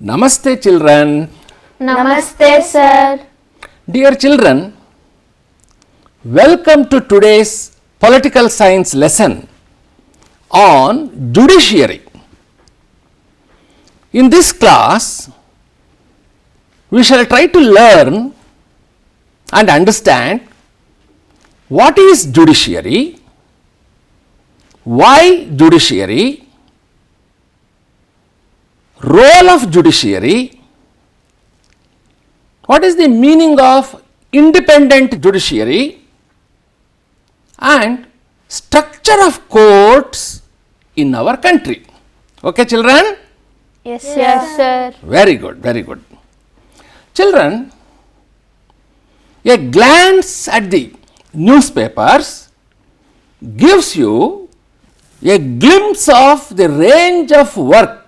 Namaste children. Namaste sir. Dear children, welcome to today's political science lesson on judiciary. In this class, we shall try to learn and understand what is judiciary, why judiciary, role of judiciary, what is the meaning of independent judiciary, and structure of courts in our country. Okay children? Yes sir. Very good, very good. Children, a glance at the newspapers gives you a glimpse of the range of work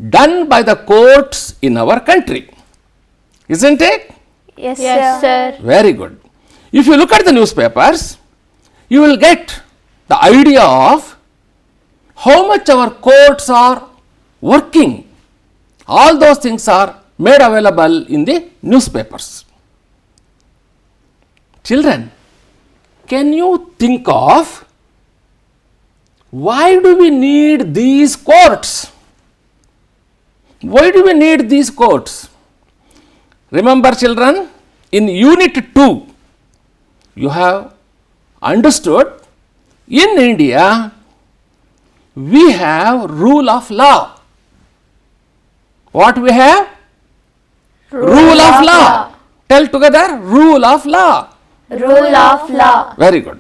done by the courts in our country. Isn't it? Yes sir. Very good. If you look at the newspapers, you will get the idea of how much our courts are working. All those things are made available in the newspapers. Children, can you think of why do we need these courts? Why do we need these courts? Remember children, in unit 2, you have understood in India we have rule of law. What we have? Rule of law. Tell together, rule of law. Rule of law. Very good.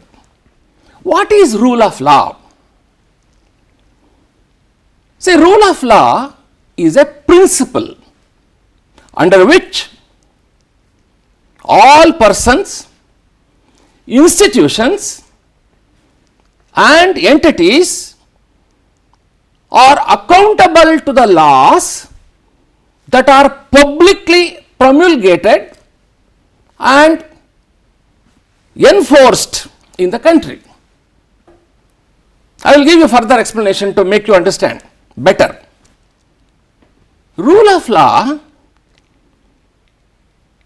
What is rule of law? See, rule of law is a principle under which all persons, institutions and entities are accountable to the laws that are publicly promulgated and enforced in the country. I will give you further explanation to make you understand better. Rule of law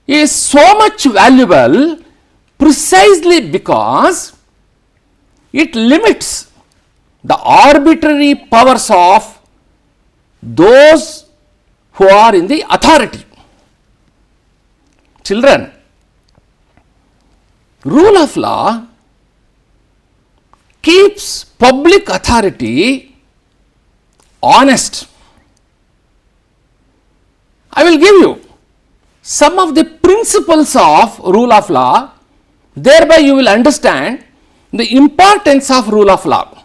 is so much valuable precisely because it limits the arbitrary powers of those who are in the authority. Children, rule of law keeps public authority honest. I will give you some of the principles of rule of law, thereby you will understand the importance of rule of law.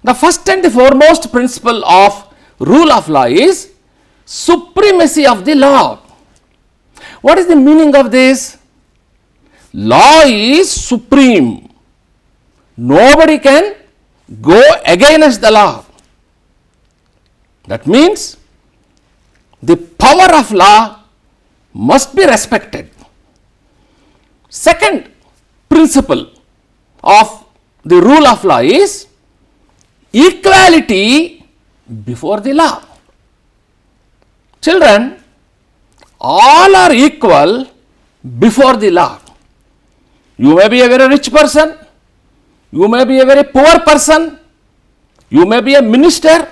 The first and the foremost principle of rule of law is supremacy of the law. What is the meaning of this? Law is supreme. Nobody can go against the law. That means the power of law must be respected. Second principle of the rule of law is equality before the law. Children, all are equal before the law. You may be a very rich person, you may be a very poor person, you may be a minister,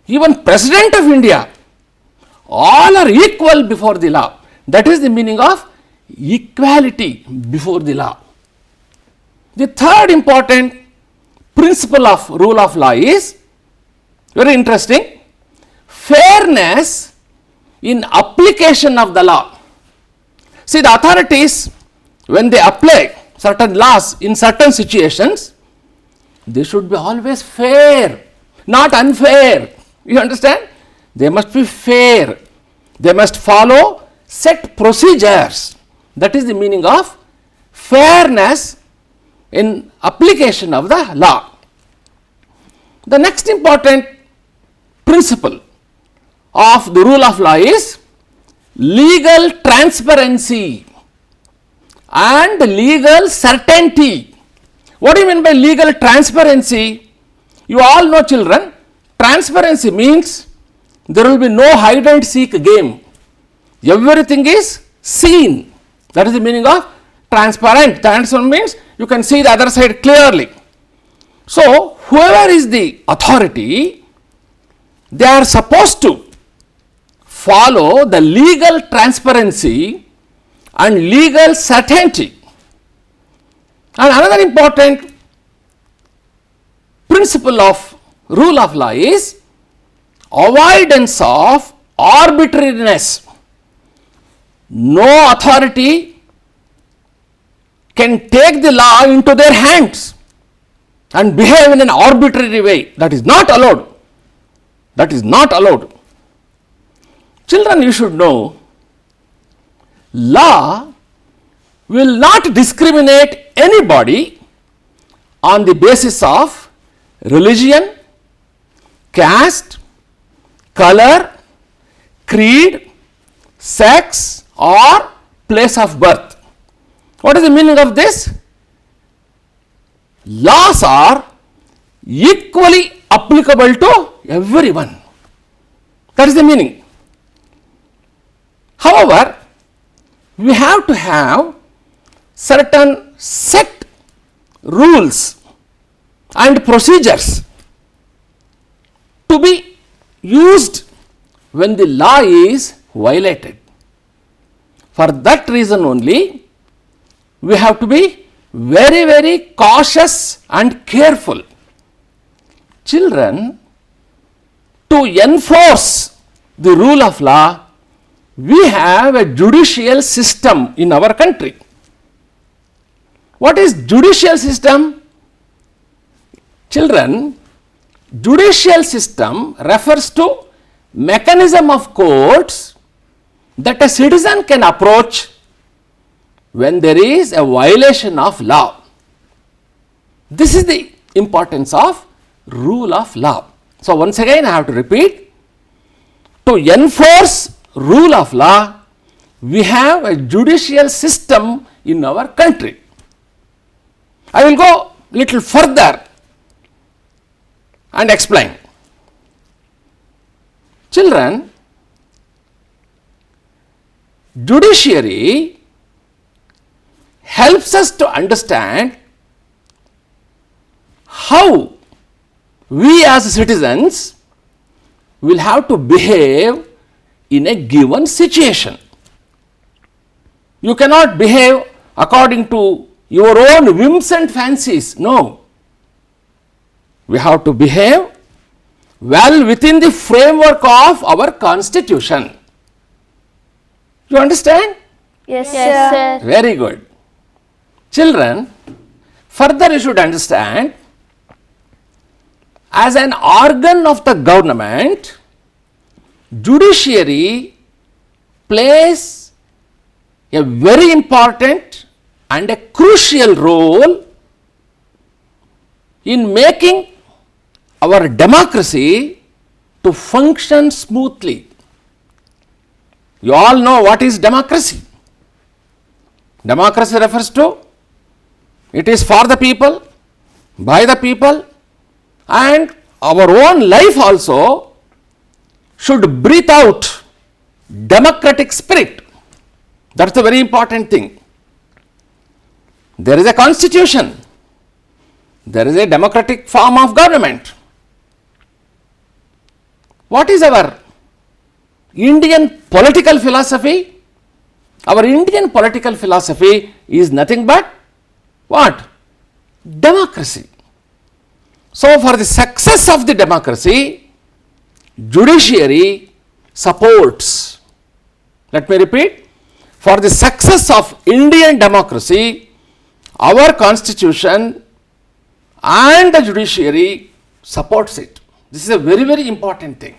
even President of India. All are equal before the law. That is the meaning of equality before the law. The third important principle of rule of law is very interesting: fairness in application of the law. See, the authorities, when they apply certain laws in certain situations, they should be always fair, not unfair. You understand? They must be fair. They must follow set procedures. That is the meaning of fairness in application of the law. The next important principle of the rule of law is legal transparency and legal certainty. What do you mean by legal transparency? You all know, children, transparency means There will be no hide and seek game. Everything is seen. That is the meaning of transparent. Transparent means you can see the other side clearly. So, whoever is the authority, they are supposed to follow the legal transparency and legal certainty. And another important principle of rule of law is avoidance of arbitrariness. No authority can take the law into their hands and behave in an arbitrary way. That is not allowed. That is not allowed. Children, you should know, law will not discriminate anybody on the basis of religion, caste, color, creed, sex or place of birth. What is the meaning of this? Laws are equally applicable to everyone. That is the meaning. However, we have to have certain set rules and procedures to be used when the law is violated. For that reason only, we have to be very, very cautious and careful. Children, to enforce the rule of law, we have a judicial system in our country. What is judicial system? Children, judicial system refers to mechanism of courts that a citizen can approach when there is a violation of law. This is the importance of rule of law. So, once again I have to repeat, to enforce rule of law, we have a judicial system in our country. I will go little further and explain. Children, judiciary helps us to understand how we as citizens will have to behave in a given situation. You cannot behave according to your own whims and fancies. No. We have to behave well within the framework of our constitution. You understand? Yes, sir. Very good. Children, further you should understand, as an organ of the government, judiciary plays a very important and a crucial role in making our democracy to function smoothly. You all know what is democracy. Democracy refers to, it is for the people, by the people, and our own life also should breathe out democratic spirit. That is the very important thing. There is a constitution. There is a democratic form of government. What is our Indian political philosophy? Our Indian political philosophy is nothing but what? Democracy. So, for the success of the democracy, judiciary supports. Let me repeat. For the success of Indian democracy, our constitution and the judiciary supports it. This is a very, very important thing.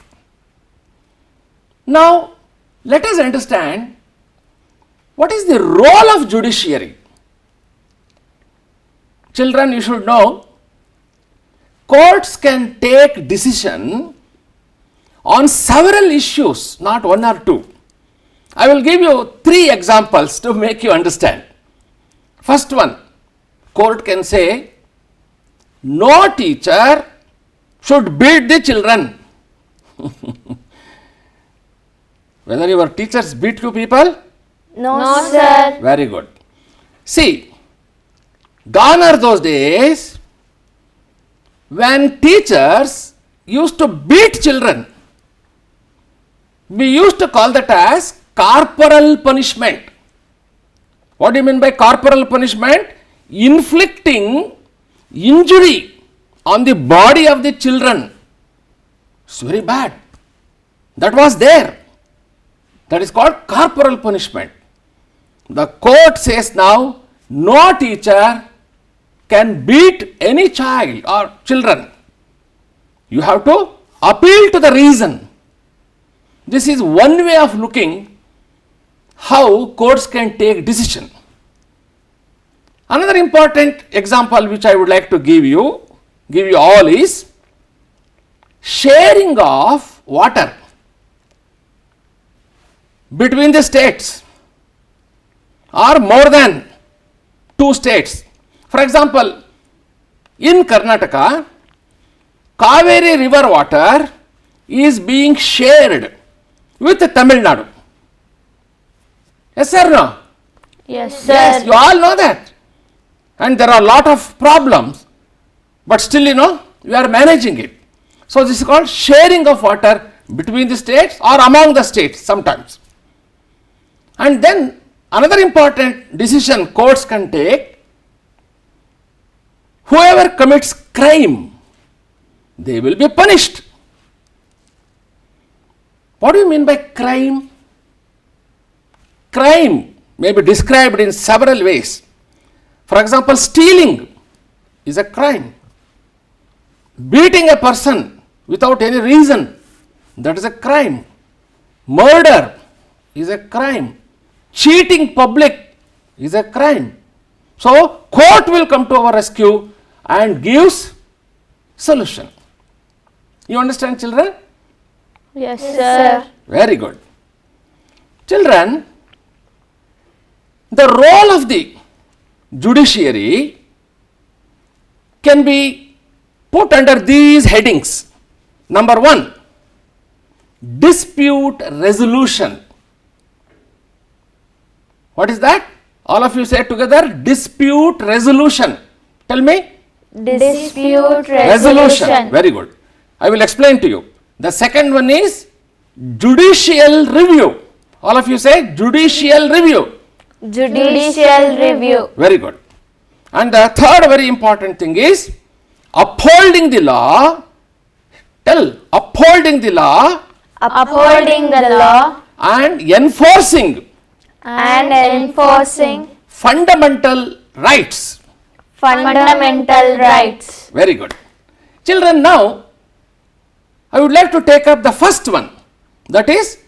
Now, let us understand what is the role of judiciary. Children, you should know, courts can take decision on several issues, not one or two. I will give you 3 examples to make you understand. First one, court can say, no teacher should beat the children. Whether your teachers beat you people? No, sir. Very good. See, gone are those days when teachers used to beat children. We used to call that as corporal punishment. What do you mean by corporal punishment? Inflicting injury on the body of the children. It's very bad. That was there. That is called corporal punishment. The court says now, no teacher can beat any child or children. You have to appeal to the reason. This is one way of looking how courts can take decision. Another important example which I would like to give you all is sharing of water between the states or more than two states. For example, in Karnataka, Kaveri river water is being shared with Tamil Nadu. Yes or no? Yes, sir. Yes, you all know that. And there are a lot of problems, but still we are managing it. So this is called sharing of water between the states or among the states sometimes. And then another important decision courts can take, whoever commits crime, they will be punished. What do you mean by crime? Crime may be described in several ways. For example, stealing is a crime. Beating a person without any reason, that is a crime. Murder is a crime. Cheating public is a crime. So, court will come to our rescue and gives solution. You understand, children? Yes, sir. Very good. Children, the role of the judiciary can be put under these headings. Number one, dispute resolution. What is that? All of you say together, dispute resolution. Tell me. Dispute resolution. Very good. I will explain to you. The second one is judicial review. All of you say judicial review. Judicial review. Very good. And the third very important thing is upholding the law. Tell, upholding the law. Upholding the law. And enforcing. And enforcing. Fundamental rights. Fundamental rights. Very good. Children, now I would like to take up the first one, that is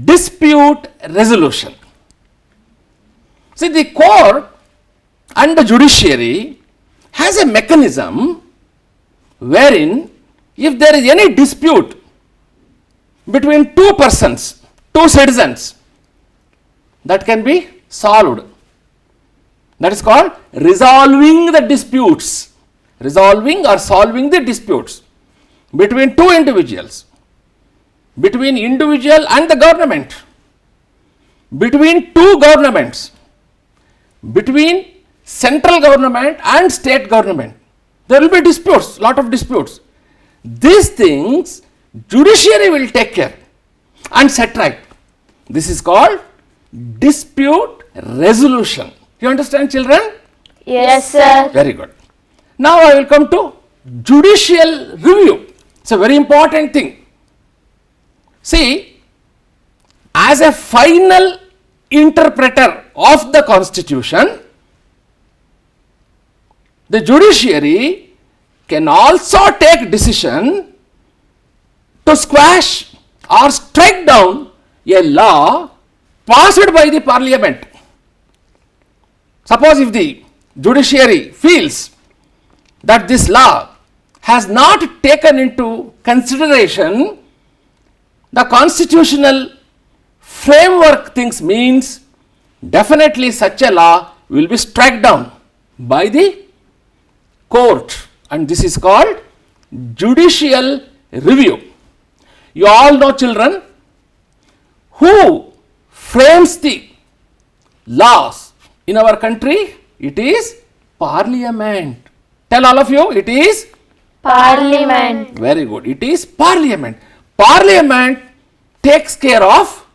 dispute resolution. See, the court and the judiciary has a mechanism wherein if there is any dispute between two persons, two citizens, that can be solved. That is called resolving the disputes. Resolving or solving the disputes between two individuals, between individual and the government, between two governments, between central government and state government. There will be disputes, lot of disputes. These things judiciary will take care and set right. This is called dispute resolution. You understand, children? Yes, sir. Very good. Now I will come to judicial review. It's a very important thing. See, as a final interpreter of the Constitution, the judiciary can also take decision to squash or strike down a law passed by the parliament. Suppose if the judiciary feels that this law has not taken into consideration the constitutional framework things, means definitely such a law will be struck down by the court, and this is called judicial review. You all know, children, who frames the laws in our country? It is Parliament. Tell all of you, it is Parliament. very good. It is Parliament. Parliament takes care of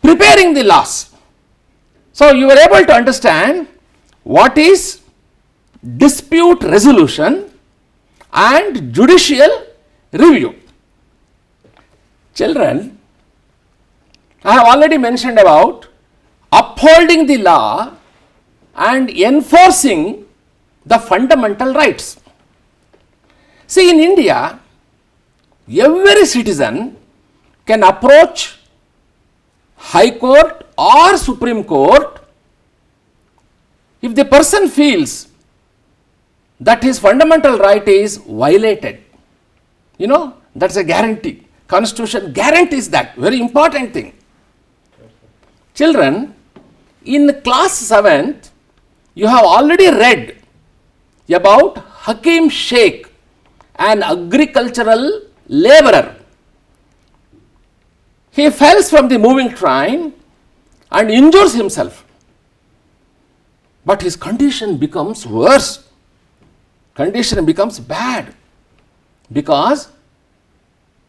preparing the laws. So you were able to understand what is dispute resolution and judicial review. Children, I have already mentioned about upholding the law and enforcing the fundamental rights. See, in India, every citizen can approach High Court or Supreme Court if the person feels that his fundamental right is violated. You know, that's a guarantee. Constitution guarantees that. Very important thing. Children, in class 7th, you have already read about Hakim Sheikh, an agricultural laborer. He falls from the moving train and injures himself. But his condition becomes worse. Condition becomes bad because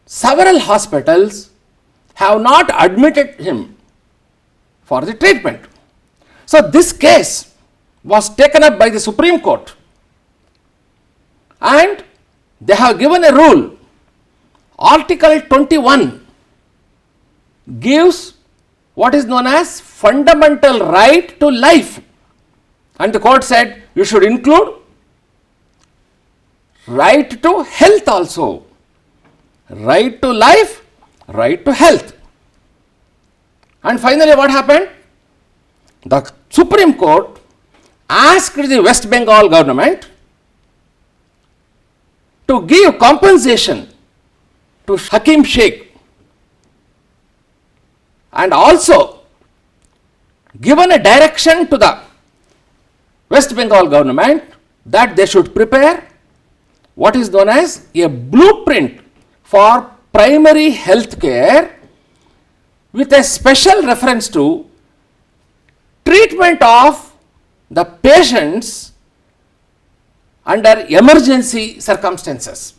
several hospitals have not admitted him for the treatment. So this case was taken up by the Supreme Court and they have given a rule. Article 21 gives what is known as fundamental right to life, and the court said you should include right to health also. Right to life, right to health. And finally what happened? The Supreme Court asked the West Bengal government to give compensation to Hakim Sheikh and also given a direction to the West Bengal government that they should prepare what is known as a blueprint for primary health care with a special reference to treatment of the patients under emergency circumstances.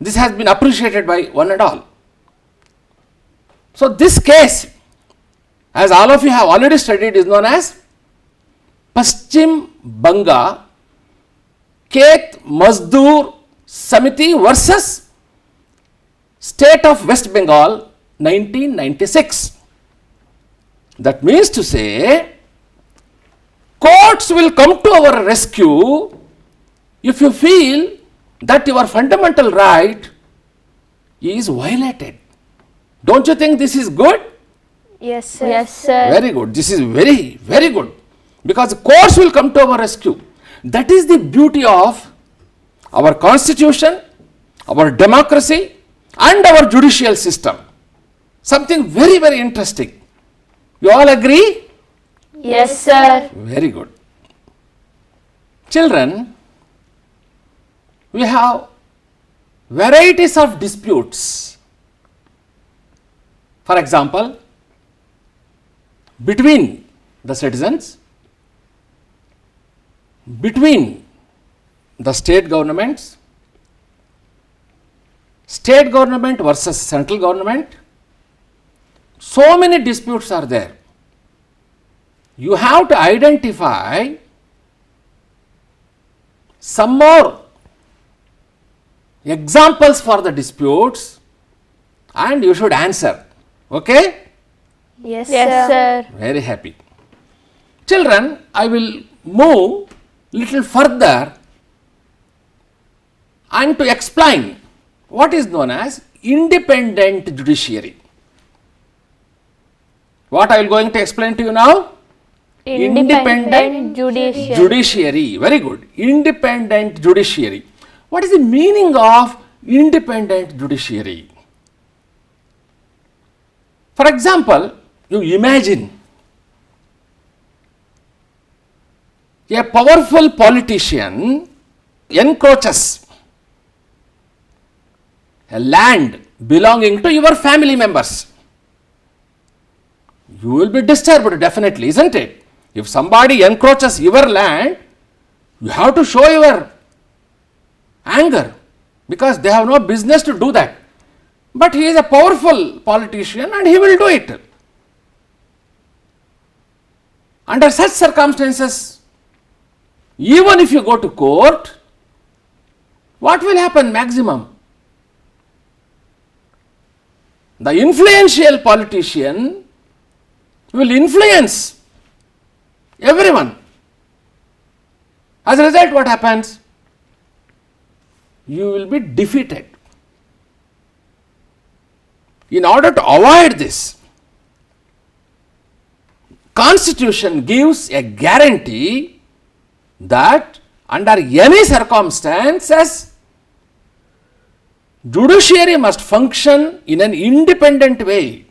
This has been appreciated by one and all. So this case, as all of you have already studied, is known as Paschim Banga Khet Mazdoor Samiti versus State of West Bengal 1996. That means to say, courts will come to our rescue if you feel that your fundamental right is violated. Don't you think this is good? Yes, sir. Yes, sir. Very good. This is very, very good. Because courts will come to our rescue. That is the beauty of our constitution, our democracy, and our judicial system. Something very, very interesting. You all agree? Yes, sir. Very good. Children, we have varieties of disputes. For example, between the citizens, between the state governments, state government versus central government. So many disputes are there. You have to identify some more examples for the disputes and you should answer. Okay? Yes, sir. Very happy. Children, I will move little further and to explain what is known as independent judiciary. What I will going to explain to you now? Independent judiciary. Judiciary. Very good. Independent judiciary. What is the meaning of independent judiciary? For example, you imagine a powerful politician encroaches a land belonging to your family members. you will be disturbed definitely, isn't it? If somebody encroaches your land, you have to show your anger because they have no business to do that. But he is a powerful politician and he will do it. Under such circumstances, even if you go to court, what will happen maximum? The influential politician will influence everyone. As a result, what happens? You will be defeated. In order to avoid this, Constitution gives a guarantee that under any circumstances, judiciary must function in an independent way.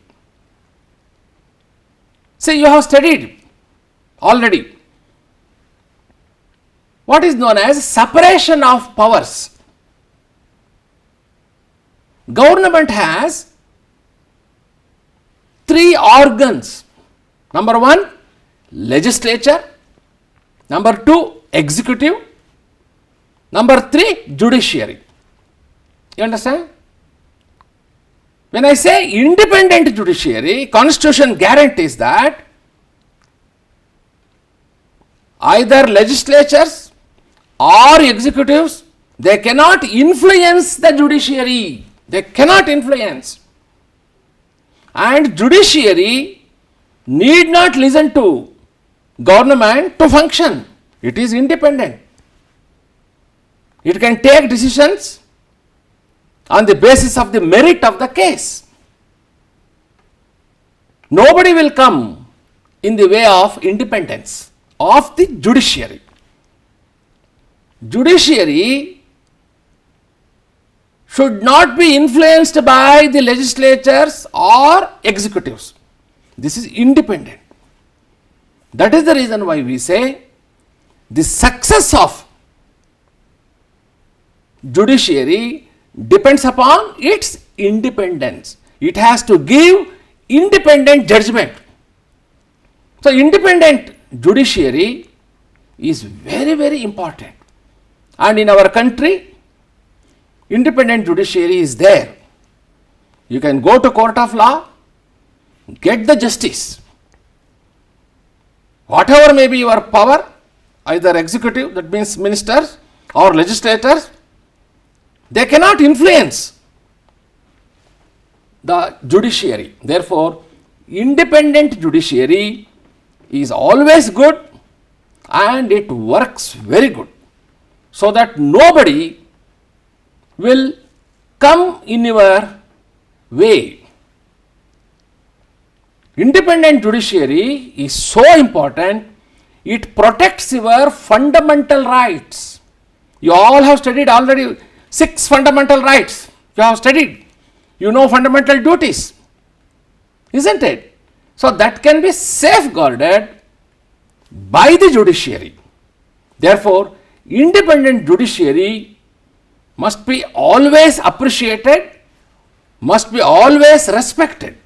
Say you have studied already what is known as separation of powers. Government has three organs. Number one, legislature. Number two, executive. Number three, judiciary. You understand? When I say independent judiciary, Constitution guarantees that either legislatures or executives, they cannot influence the judiciary. They cannot influence. And judiciary need not listen to government to function. It is independent. It can take decisions on the basis of the merit of the case. Nobody will come in the way of independence of the judiciary. Judiciary should not be influenced by the legislatures or executives. This is independent. That is the reason why we say the success of judiciary depends upon its independence. It has to give independent judgment. So, independent judiciary is very, very important. And in our country, independent judiciary is there. You can go to court of law, get the justice. Whatever may be your power, either executive, that means ministers, or legislators, they cannot influence the judiciary. Therefore, independent judiciary is always good and it works very good, so that nobody will come in your way. Independent judiciary is so important, it protects your fundamental rights. You all have studied already 6 fundamental rights. You have studied. You know fundamental duties, isn't it? So that can be safeguarded by the judiciary. Therefore, independent judiciary must be always appreciated, must be always respected.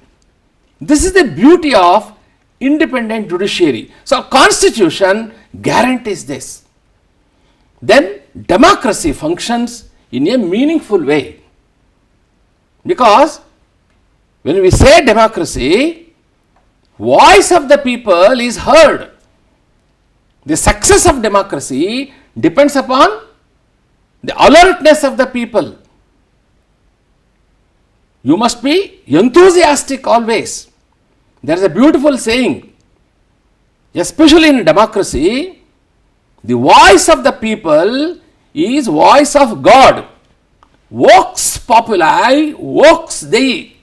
This is the beauty of independent judiciary. So, Constitution guarantees this. Then democracy functions in a meaningful way. Because when we say democracy, voice of the people is heard. The success of democracy depends upon the alertness of the people. You must be enthusiastic always. There is a beautiful saying, especially in democracy, the voice of the people is voice of God. Vox populi, vox Dei.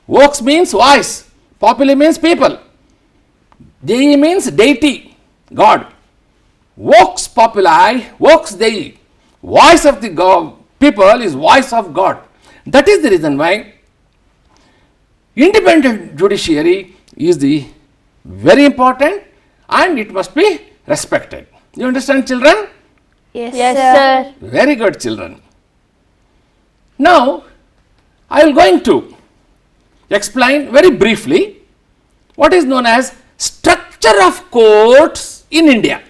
Vox means voice, populi means people. Dei means deity, God. Vox populi, vox Dei. Voice of the people is voice of God. That is the reason why independent judiciary is the very important and it must be respected. You understand, children? Yes, sir. Very good, children. Now, I am going to explain very briefly what is known as structure of courts in India?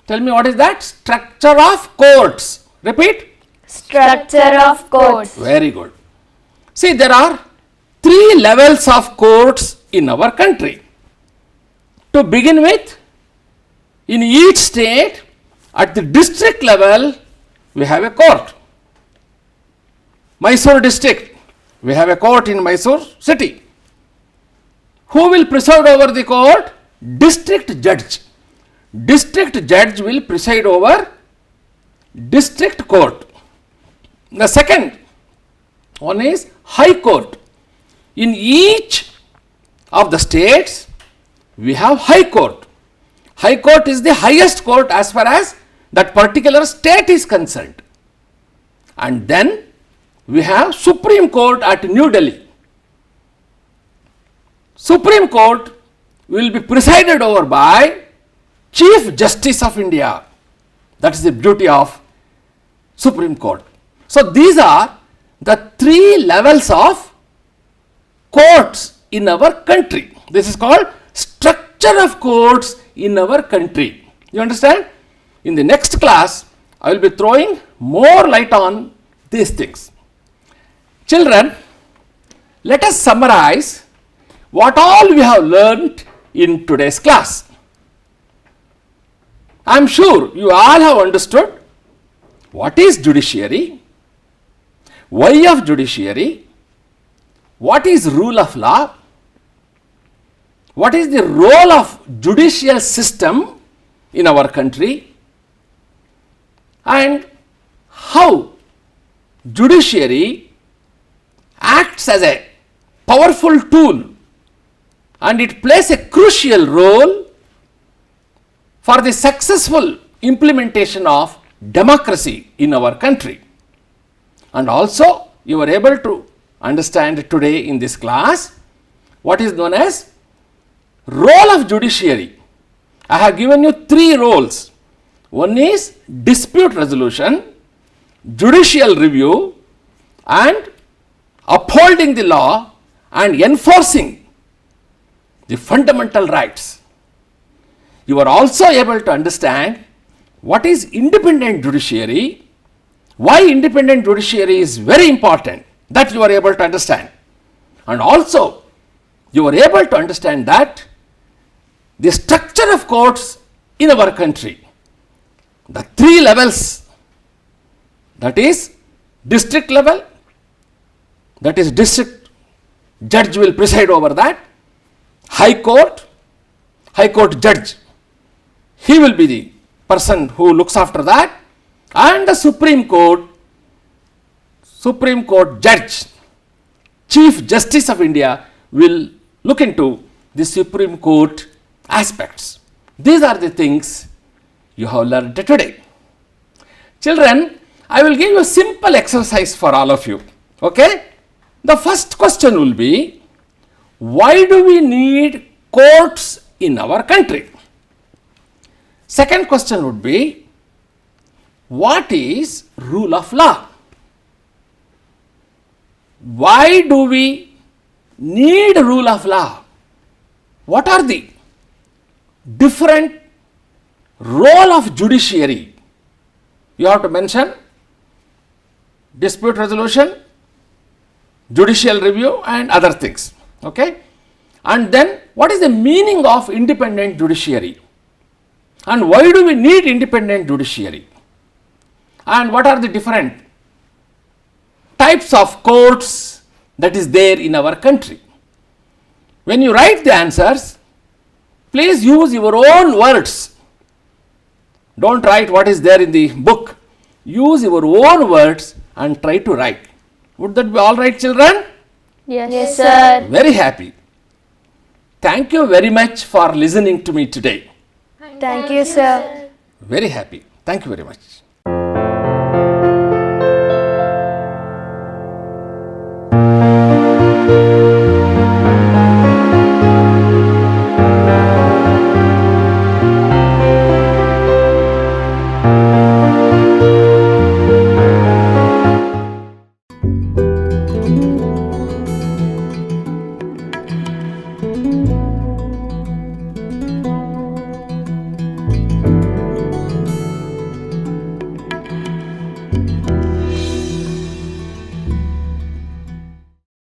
Tell me, what is that? Structure of courts. Repeat. Structure of courts. Very good. See, there are 3 levels of courts in our country. To begin with, in each state, at the district level, we have a court. Mysore district, we have a court in Mysore city. Who will preside over the court? District judge. District judge will preside over district court. The second one is high court. In each of the states, we have high court. High court is the highest court as far as that particular state is concerned. And then we have Supreme Court at New Delhi. Supreme Court will be presided over by Chief Justice of India. That is the beauty of Supreme Court. So these are the 3 levels of courts in our country. This is called structure of courts in our country. You understand? In the next class, I will be throwing more light on these things. Children, let us summarize what all we have learned in today's class. I am sure you all have understood what is judiciary, why of judiciary, what is rule of law, what is the role of judicial system in our country, and how judiciary acts as a powerful tool and it plays a crucial role for the successful implementation of democracy in our country. And also you are able to understand today in this class what is known as role of judiciary. I have given you 3 roles. One is dispute resolution, judicial review, and upholding the law and enforcing the fundamental rights. You are also able to understand what is independent judiciary, why independent judiciary is very important, that you are able to understand. And also you are able to understand that the structure of courts in our country, the 3 levels, that is district level, that is district judge will preside over that, high court judge, he will be the person who looks after that, and the Supreme Court judge, Chief Justice of India will look into the Supreme Court aspects. These are the things you have learned today. Children, I will give you a simple exercise for all of you. Okay? The first question will be, why do we need courts in our country? Second question would be, what is rule of law? Why do we need rule of law? What are the different role of judiciary? You have to mention dispute resolution, judicial review, and other things. Okay? And then what is the meaning of independent judiciary? And why do we need independent judiciary? And what are the different types of courts that is there in our country? When you write the answers, please use your own words. Don't write what is there in the book. Use your own words and try to write. Would that be all right, children? Yes, sir. Very happy. Thank you very much for listening to me today. Thank you, sir. Very happy. Thank you very much.